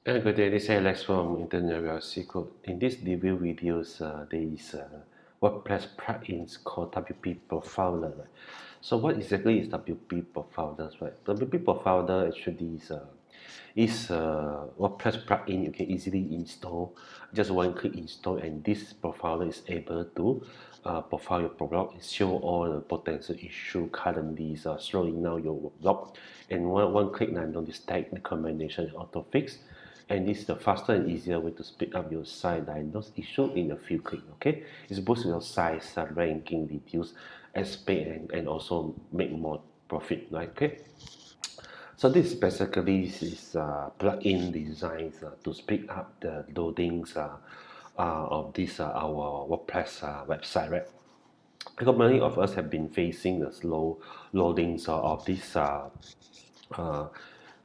Good day, this is Alex from Internet Secret. In this review videos, there is WordPress plugins called WP Profiler. Right? So what exactly is WP Profiler? Right? WP Profiler actually is a WordPress plugin you can easily install. Just one click install, and this profiler is able to profile your blog and show all the potential issue currently slowing down your blog. And one click now detect recommendation and auto fix. And this is the faster and easier way to speed up your site diagnose issue in a few clicks. Okay, it's boost your site ranking, reduce SPA, and also make more profit. Right? Okay. So this basically is plugin designs to speed up the loadings of this our WordPress website, right? Because many of us have been facing the slow loadings of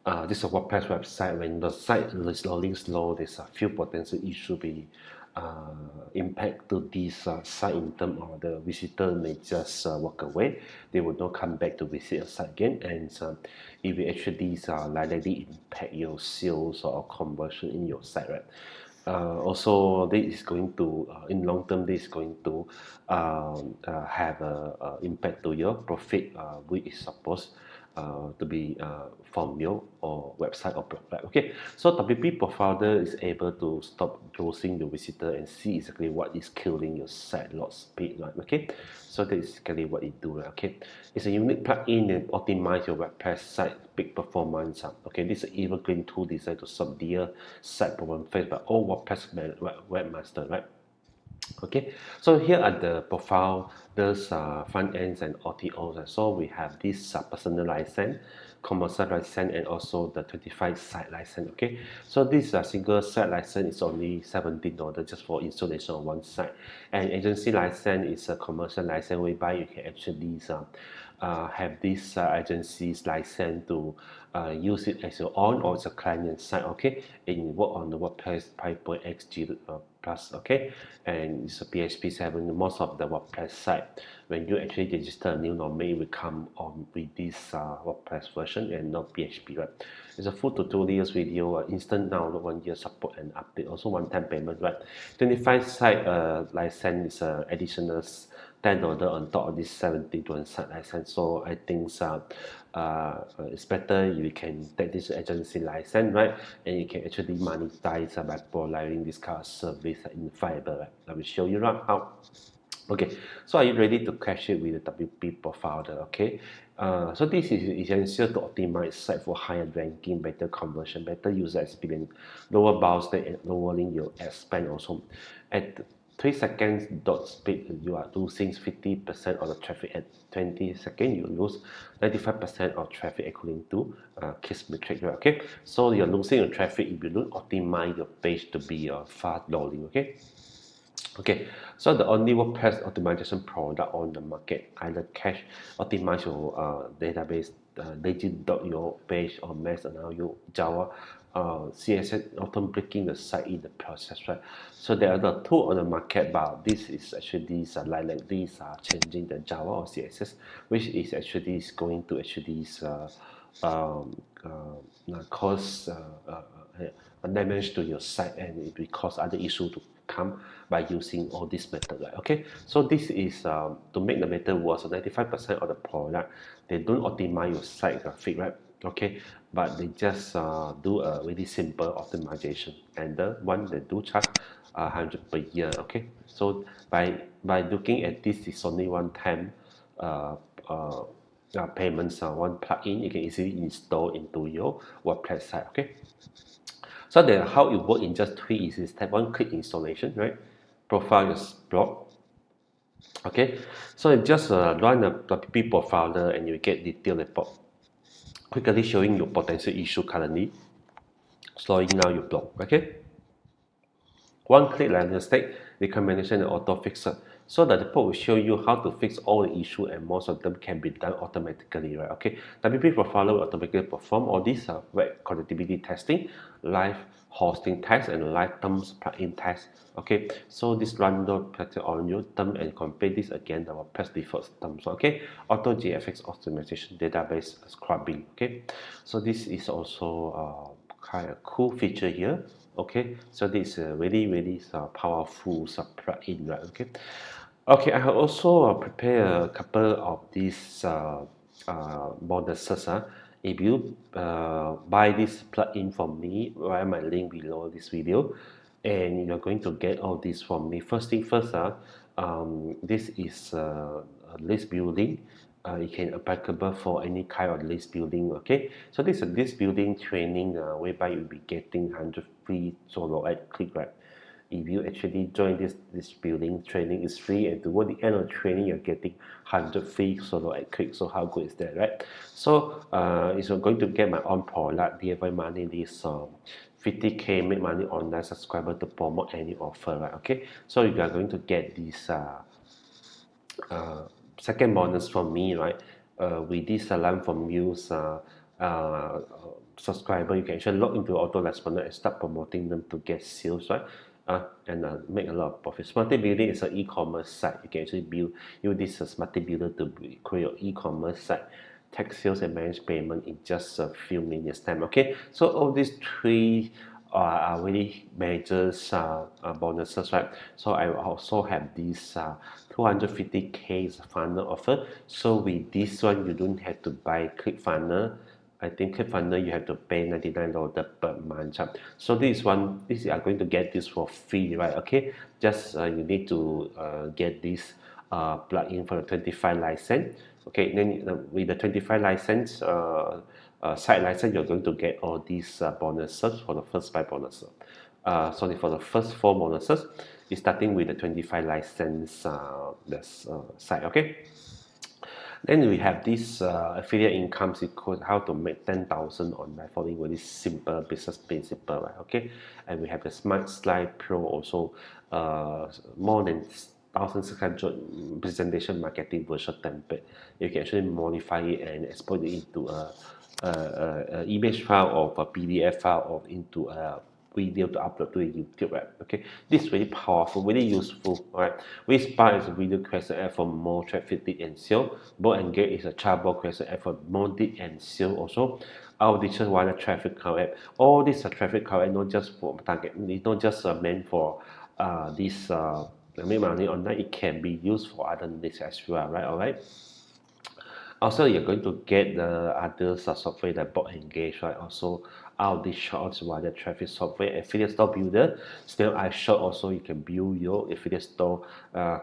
uh, this WordPress website. When the site is loading slow, there's a few potential issues be uh, impact to this site in terms of the visitor may just walk away. They will not come back to visit your site again, and it will actually likely impact your sales or conversion in your site, right? Also, this is going to in long term, this is going to have a impact to your profit, which is supposed to be from your or website or blog. Right? Okay, so WP Profiler is able to stop browsing the visitor and see exactly what is killing your site load speed. Right? Okay, so that is exactly what it do. Right? Okay, it's a unique plugin that optimize your WordPress site peak performance. Okay, this is an evergreen tool designed to solve dear site problem faced by all WordPress webmaster. Right? Okay, so here are the profile, those front ends and OTOs. So we have this personal license, commercial license, and also the 25 site license. Okay, so this single site license is only $17 just for installation on one site, and agency license is a commercial license whereby you can actually have this agency's license to use it as your own or as a client site. Okay, and work on the WordPress 5.xg plus. Okay, and it's a PHP 7. Most of the WordPress site, when you actually register a new domain, will come on with this WordPress version and not PHP. Right? It's a full tutorials video, instant download, 1 year support and update, also one-time payment. Right? 25 site license is additional $10 on top of this 70 site license. So I think it's better if you can take this agency license, right? And you can actually monetize by providing this kind of service in Fiverr. Right? I will show you right how. Okay, so are you ready to crash it with the WP Profiler? Okay, so this is essential to optimize site for higher ranking, better conversion, better user experience, lower bounce rate, and lowering your ad spend also. At 3 seconds dot speed, you are losing 50% of the traffic. At 20 seconds, you lose 95% of traffic according to case metric. Right? Okay, so you're losing your traffic if you don't optimize your page to be fast loading. Okay. Okay, so the only WordPress optimization product on the market, either cache optimize your database, legit your page, or mass allow you Java, CSS auto breaking the site in the process, right? So there are the two on the market, but this is actually these like these are changing the Java or CSS, which is actually is going to actually cause damage to your site, and it will cause other issue to come by using all this method. Right? Okay, so this is to make the matter worse. 95% of the product they don't optimize your site graphic, right? Okay, but they just do a really simple optimization, and the one they do charge 100 per year. Okay, so by looking at this, it's only one time uh, uh, payments, one plugin you can easily install into your WordPress site. Okay, so that how it works in just 3 easy steps. One click installation, right? Profile your blog. Okay, so you just run a WP Profiler and you get detailed report, quickly showing your potential issue currently, slowing down your blog. Okay, one click diagnostic recommendation and auto fixer. So the report will show you how to fix all the issue, and most of them can be done automatically, right? Okay, WP Profiler will automatically perform all these web compatibility testing, live hosting test, and live terms plugin test. Okay, so this random practice on your term and compare this again our past default terms. Okay, auto GFX optimization, database scrubbing. Okay, so this is also kind of cool feature here. Okay, so this is a really powerful plugin, right? Okay, I have also prepared a couple of these bonuses. If you buy this plugin from me via my link below this video, and you're going to get all this from me. First thing first, this is a list building. It can applicable for any kind of list building. Okay, so this is a list building training whereby you'll be getting 100 free solo ad click, right? If you actually join this building training, is free, and toward the end of the training you're getting 100 free solo ad click. So how good is that, right? So if you're going to get my own product, DIY money list, 50k make money online subscriber to promote any offer, right? Okay, so you are going to get this second bonus from me, right? With this alarm from use subscriber, you can actually log into autoresponder and start promoting them to get sales, right? And make a lot of profit. Smarty Building is an e-commerce site. You can actually use this Smarty Builder to create your e-commerce site, take sales and manage payment in just a few minutes time. Okay, so all these three are really major bonuses, right? So I also have this 250k funnel offer. So with this one, you don't have to buy ClickFunnels. I think ClickFunnels you have to pay $99 per month. So this you are going to get this for free, right? Okay, just you need to get this plugin for the 25 license. Okay, then with the 25 license site license, you're going to get all these bonuses for the first 5 bonuses. Sorry, for the first 4 bonuses, it's starting with the 25 license site. Okay. Then we have this affiliate income sequence, how to make 10,000 online following really simple business principle, right? Okay, and we have the SmartSlide Pro also, more than 1,600 presentation marketing version template. You can actually modify it and export it into a image file or a PDF file or into a video to upload to YouTube, right? Okay, this is very powerful, very useful. All right, VidSpark is a video creation app for more traffic, lead and sale. BotEngage is a chatbot creation app for more lead and sale also. OutReachr wireless traffic count app. All these are traffic count app, not just for target. It's not just meant for this make money online. It can be used for other needs as well, right? All right. Also, you're going to get the other software like BotEngage, right? Also, OutReachr also wireless traffic software, affiliate store builder. Still, iShop also you can build your affiliate store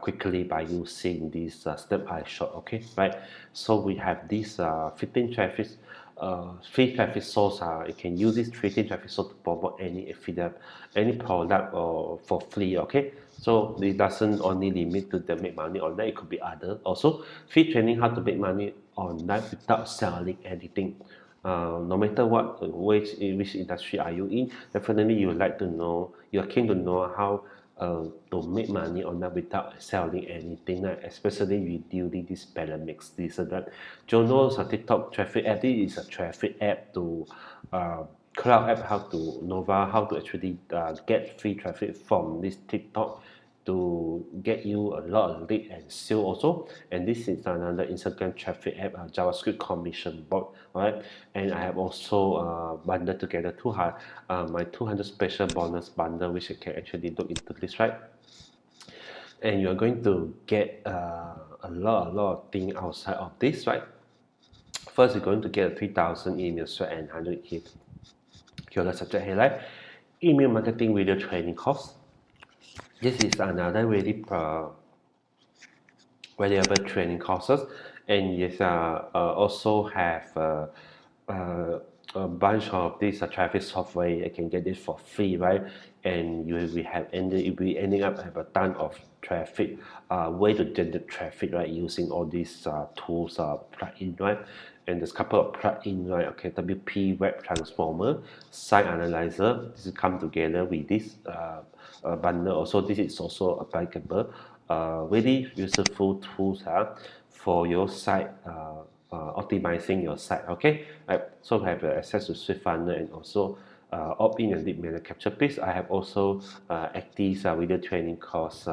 quickly by using this Step iShop. Okay, right? So we have this 15 traffic. Free traffic source, you can use this 15 traffic source to promote any affiliate, any product for free. Okay, so it doesn't only limit to the make money online, it could be other also. Free training how to make money online without selling anything. No matter what which industry are you in, definitely you would like to know, you're keen to know how to make money online without selling anything, right? Especially during this pandemic season, right? Jono's a TikTok traffic app. This is a traffic app to cloud app, how to Nova, how to actually get free traffic from this TikTok to get you a lot of lead and sale also. And this is another Instagram traffic app, JavaScript commission bot. Alright, and I have also bundled together my 200 special bonus bundle, which you can actually look into this, right? And you're going to get a lot of things outside of this, right? First, you're going to get a 3,000 email thread and 100 keyword subject headline, email marketing video training course. This is another really valuable training courses, and yes, also have a bunch of these traffic software. You can get this for free, right? And you will ending up have a ton of traffic, way to generate traffic, right? Using all these tools, plugin, right? And there's a couple of plugin, right? Okay, WP Web Transformer, Site Analyzer. This come together with this bundle. Also, this is also applicable. Really useful tools for your site, optimizing your site. Okay, right. So I have access to SwiftFunnels and also opt-in and lead magnet capture page. I have also active video training course,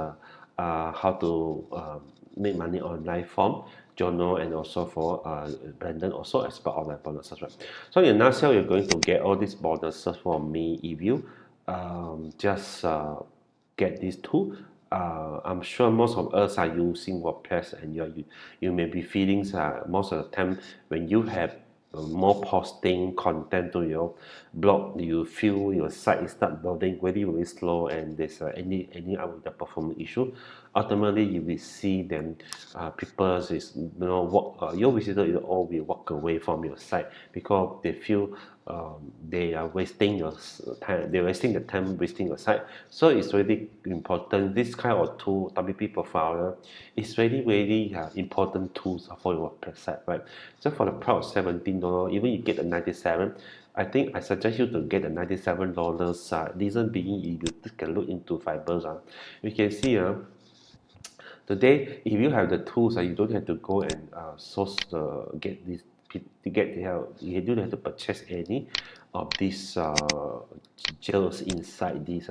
how to make money online from Jono and also for Brandon also as per online bonuses, right? So in a nutshell, you're going to get all these bonuses from me if you just get these two. I'm sure most of us are using WordPress, and you may be feeling most of the time when you have more posting content to your blog, you feel your site is start loading very slow, and there's any performance issue. Ultimately, you will see them people is your visitor is all will walk away from your site because they feel they are wasting your time. They're wasting the time, wasting your site. So it's really important. This kind of tool, WP Profiler, is really important tools for your WordPress site, right? So for the price of $17, even you get the 97. I think I suggest you to get the $97. Reason being, if you take a look into Fibers, you can see today, if you have the tools, you don't have to go and source get this to get the help. You don't have to purchase any of these gels inside these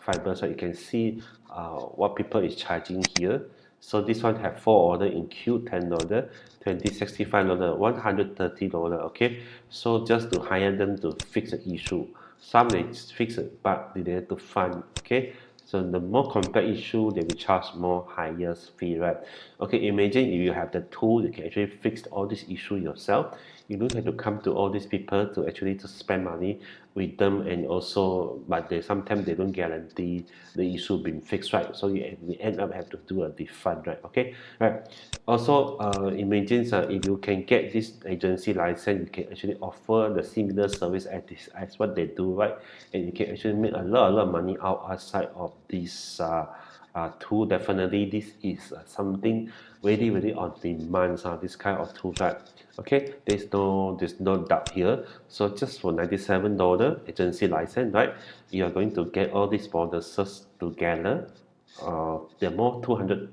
fibers. So you can see what people is charging here. So this one have 4 order in queue, $10, $20, $65, $130. Okay, so just to hire them to fix the issue. Some they fix it, but they have to fund. Okay. So the more complex issue, they will charge more higher fee, right? Okay, imagine if you have the tool, you can actually fix all these issues yourself. You don't have to come to all these people to actually to spend money with them, and also, but they sometimes they don't guarantee the issue being fixed, right? So you end up have to do a refund, right? Okay, right. Also, imagine if you can get this agency license, you can actually offer the similar service as what they do, right? And you can actually make a lot of money outside of this tool. Definitely, this is something really on demand. This kind of tool, right? Okay, there's no doubt here. So just for $97 agency license, right? You are going to get all these bonuses together. There are more 200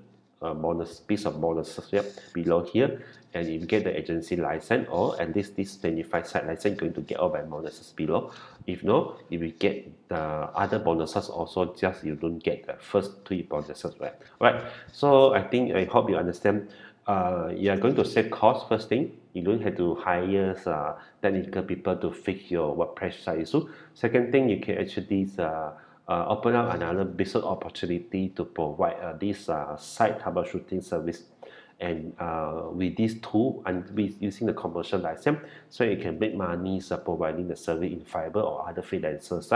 piece of bonuses, yep, below here, and if you get the agency license or at least this 25 site license, you're going to get all my bonuses below. If no, if you get the other bonuses also, just you don't get the first 3 bonuses, right? So I hope you understand. You are going to save cost. First thing, you don't have to hire technical people to fix your WordPress site issue. Second thing, you can actually open up another business opportunity to provide this site troubleshooting service, and with this tool and with using the commercial license, so you can make money providing the service in Fiverr or other freelancers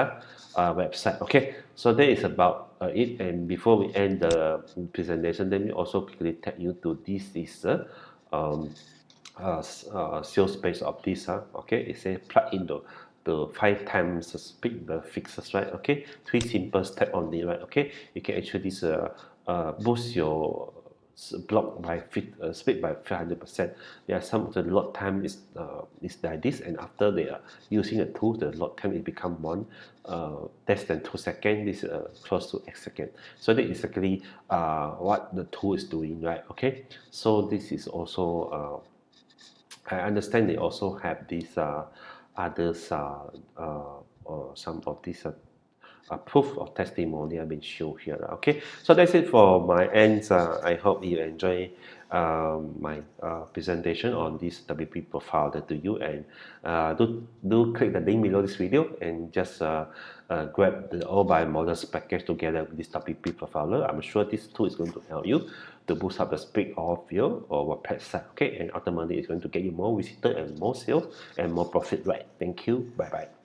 website. Okay, so that is about it. And before we end the presentation, let me also quickly take you to this is sales page of this. Okay, it says plug in the 5 times speed the fixes, right? Okay, 3 simple steps only, right? Okay, you can actually boost your blog by speed by 500%. There are some of the load time is like this, and after they are using the tool, the load time it become less than 2 seconds. This close to 8 seconds. So that is exactly what the tool is doing, right? Okay, so this is also I understand they also have these others some of these proof of testimony have been shown here. Okay, so that's it for my ends. I hope you enjoy my presentation on this WP Profiler to you, and do click the link below this video and just grab the all by models package together with this WP Profiler. I'm sure this tool is going to help you to boost up the speed of your WordPress site. Okay, and ultimately it's going to get you more visitors and more sales and more profit, right? Thank you. Bye bye.